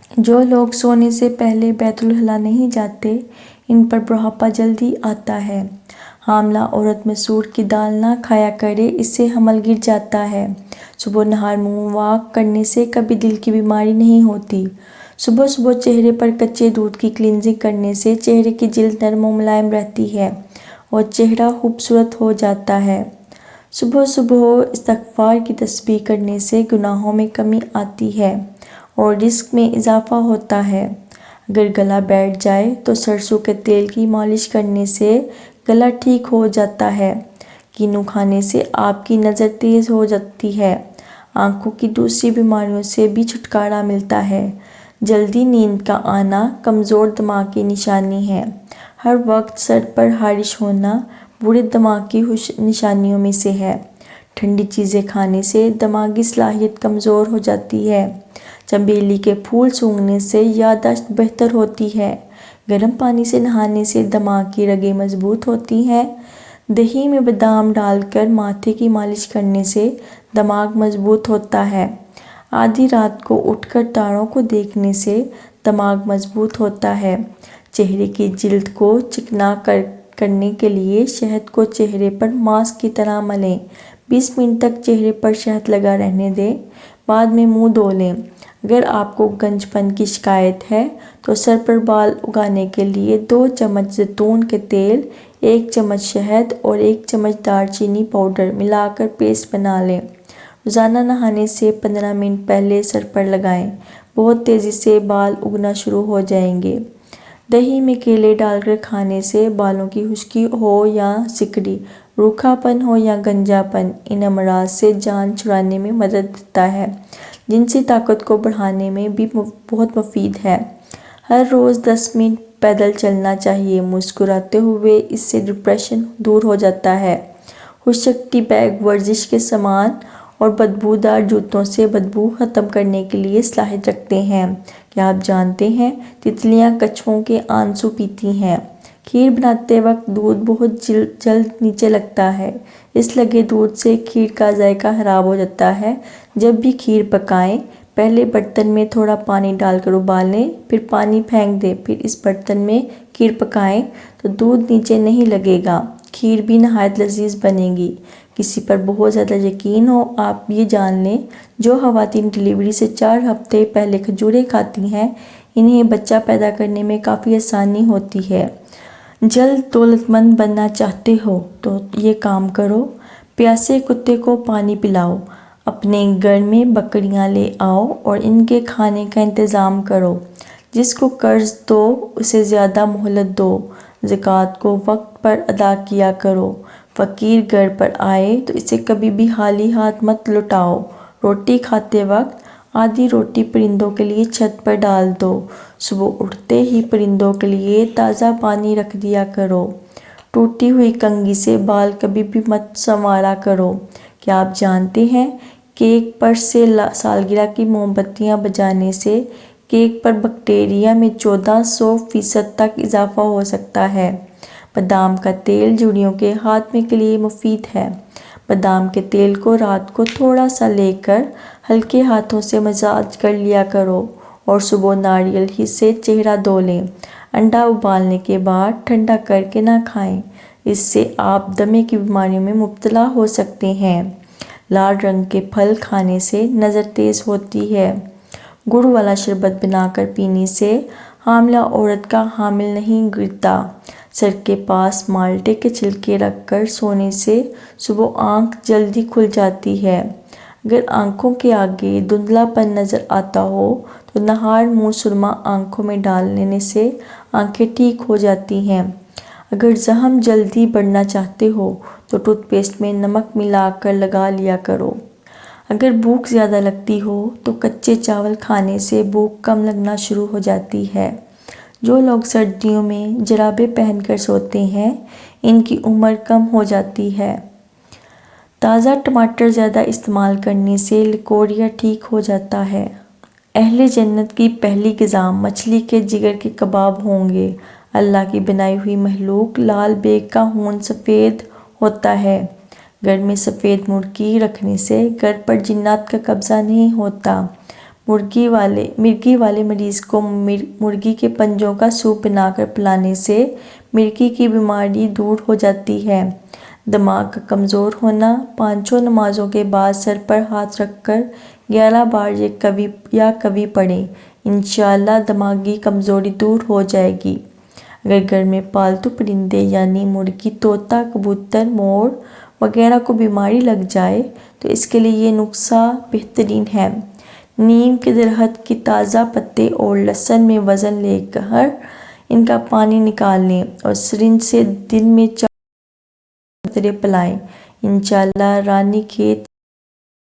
جو لوگ سونے سے پہلے بیت الخلاء نہیں جاتے، ان پر بڑھاپا جلدی آتا ہے۔ حاملہ عورت مسور کی دال نہ کھایا کرے، اس سے حمل گر جاتا ہے۔ صبح نہار منہ واک کرنے سے کبھی دل کی بیماری نہیں ہوتی۔ صبح صبح چہرے پر کچے دودھ کی کلینزنگ کرنے سے چہرے کی جلد نرم و ملائم رہتی ہے اور چہرہ خوبصورت ہو جاتا ہے۔ صبح صبح استغفار کی تسبیح کرنے سے گناہوں میں کمی آتی ہے اور رزق میں اضافہ ہوتا ہے۔ اگر گلا بیٹھ جائے تو سرسوں کے تیل کی مالش کرنے سے گلا ٹھیک ہو جاتا ہے۔ کینو کھانے سے آپ کی نظر تیز ہو جاتی ہے۔ آنکھوں کی دوسری بیماریوں سے بھی چھٹکارا ملتا ہے۔ جلدی نیند کا آنا کمزور دماغ کی نشانی ہے۔ ہر وقت سر پر خارش ہونا برے دماغ کی نشانیوں میں سے ہے۔ ٹھنڈی چیزیں کھانے سے دماغی صلاحیت کمزور ہو جاتی ہے۔ چنبیلی کے پھول سونگھنے سے یادداشت بہتر ہوتی ہے۔ گرم پانی سے نہانے سے دماغ کی رگیں مضبوط ہوتی ہیں۔ دہی میں بادام ڈال کر ماتھے کی مالش کرنے سے دماغ مضبوط ہوتا ہے۔ آدھی رات کو اٹھ کر تاروں کو دیکھنے سے دماغ مضبوط ہوتا ہے۔ چہرے کی جلد کو چکنا کرنے کے لیے شہد کو چہرے پر ماسک کی طرح ملیں۔ 20 منٹ تک چہرے پر شہد لگا رہنے دیں، بعد میں منہ دھو لیں۔ اگر آپ کو گنج پن کی شکایت ہے تو سر پر بال اگانے کے لیے 2 چمچ زیتون کے تیل، 1 چمچ شہد اور 1 چمچ دار چینی پاؤڈر ملا کر پیسٹ بنا لیں۔ روزانہ نہانے سے 15 منٹ پہلے سر پر لگائیں، بہت تیزی سے بال اگنا شروع ہو جائیں گے۔ دہی میں کیلے ڈال کر کھانے سے بالوں کی خشکی ہو یا سکڑی، روکھا پن ہو یا گنجا پن، ان امراض سے جان چھڑانے میں مدد دیتا ہے۔ جنسی طاقت کو بڑھانے میں بھی بہت مفید ہے۔ ہر روز 10 منٹ پیدل چلنا چاہیے۔ مسکراتے ہوئے اس سے ڈپریشن دور ہو جاتا ہے۔ خشک ٹی بیگ ورزش کے سامان اور بدبودار جوتوں سے بدبو ختم کرنے کے لیے صلاحیت رکھتے ہیں۔ کیا آپ جانتے ہیں تتلیاں کچھووں کے آنسو پیتی ہیں؟ کھیر بناتے وقت دودھ بہت جلد نیچے لگتا ہے۔ اس لگے دودھ سے کھیر کا ذائقہ خراب ہو جاتا ہے۔ جب بھی کھیر پکائیں، پہلے برتن میں تھوڑا پانی ڈال کر ابالیں، پھر پانی پھینک دیں، پھر اس برتن میں کھیر پکائیں تو دودھ نیچے نہیں لگے گا۔ کھیر بھی نہایت لذیذ بنے گی۔ کسی پر بہت زیادہ یقین ہو، آپ یہ جان لیں، جو خواتین ڈیلیوری سے 4 ہفتے پہلے کھجوریں کھاتی ہیں، انہیں بچہ پیدا کرنے میں کافی آسانی ہوتی ہے۔ جلد دولت مند بننا چاہتے ہو تو یہ کام کرو۔ پیاسے کتے کو پانی پلاؤ۔ اپنے گھر میں بکریاں لے آؤ اور ان کے کھانے کا انتظام کرو۔ جس کو قرض دو اسے زیادہ مہلت دو۔ زکوٰۃ کو وقت پر ادا کیا کرو۔ فقیر گھر پر آئے تو اسے کبھی بھی خالی ہاتھ مت لوٹاؤ۔ روٹی کھاتے وقت آدھی روٹی پرندوں کے لیے چھت پر ڈال دو۔ صبح اٹھتے ہی پرندوں کے لیے تازہ پانی رکھ دیا کرو۔ ٹوٹی ہوئی کنگھی سے بال کبھی بھی مت سنوارا کرو۔ کیا آپ جانتے ہیں کیک پر سے سالگرہ کی موم بتیاں بجھانے سے کیک پر بیکٹیریا میں 1400% تک اضافہ ہو سکتا ہے؟ بادام کا تیل جوڑوں کے خاتمے کے لیے مفید ہے۔ بادام کے تیل کو رات کو تھوڑا سا لے کر ہلکے ہاتھوں سے مساج کر لیا کرو اور صبح ناریل ہی سے چہرہ دھو لیں۔ انڈا ابالنے کے بعد ٹھنڈا کر کے نہ کھائیں، اس سے آپ دمے کی بیماریوں میں مبتلا ہو سکتے ہیں۔ لال رنگ کے پھل کھانے سے نظر تیز ہوتی ہے۔ گڑ والا شربت بنا کر پینے سے حاملہ عورت کا حامل نہیں گرتا۔ سر کے پاس مالٹے کے چھلکے رکھ کر سونے سے صبح آنکھ جلدی کھل جاتی ہے۔ اگر آنکھوں کے آگے دھندلا پن نظر آتا ہو تو نہار منہ سرما آنکھوں میں ڈال لینے سے آنکھیں ٹھیک ہو جاتی ہیں۔ اگر زخم جلدی بڑھنا چاہتے ہو تو ٹوتھ پیسٹ میں نمک ملا کر لگا لیا کرو۔ اگر بھوک زیادہ لگتی ہو تو کچے چاول کھانے سے بھوک کم لگنا شروع ہو جاتی ہے۔ جو لوگ سردیوں میں جرابیں پہن کر سوتے ہیں، ان کی عمر کم ہو جاتی ہے۔ تازہ ٹماٹر زیادہ استعمال کرنے سے لیکوریا ٹھیک ہو جاتا ہے۔ اہل جنت کی پہلی غذا مچھلی کے جگر کے کباب ہوں گے۔ اللہ کی بنائی ہوئی مخلوق لال بیگ کا خون سفید ہوتا ہے۔ گھر میں سفید مرغی رکھنے سے گھر پر جنات کا قبضہ نہیں ہوتا۔ مرغی والے مریض کو مرغی کے پنجوں کا سوپ بنا کر پلانے سے مرغی کی بیماری دور ہو جاتی ہے۔ دماغ کا کمزور ہونا، پانچوں نمازوں کے بعد سر پر ہاتھ رکھ کر 11 بار یا کوی پڑھیں، انشاءاللہ دماغی کمزوری دور ہو جائے گی۔ اگر گھر میں پالتو پرندے یعنی مرغی، طوطا، کبوتر، مور وغیرہ کو بیماری لگ جائے تو اس کے لیے یہ نسخہ بہترین ہے۔ نیم کے درخت کے تازہ پتے اور لہسن میں وزن لے کر ان کا پانی نکال لیں اور سرنج سے دن میں 4 قطرے پلائیں، انشاءاللہ رانی کھیت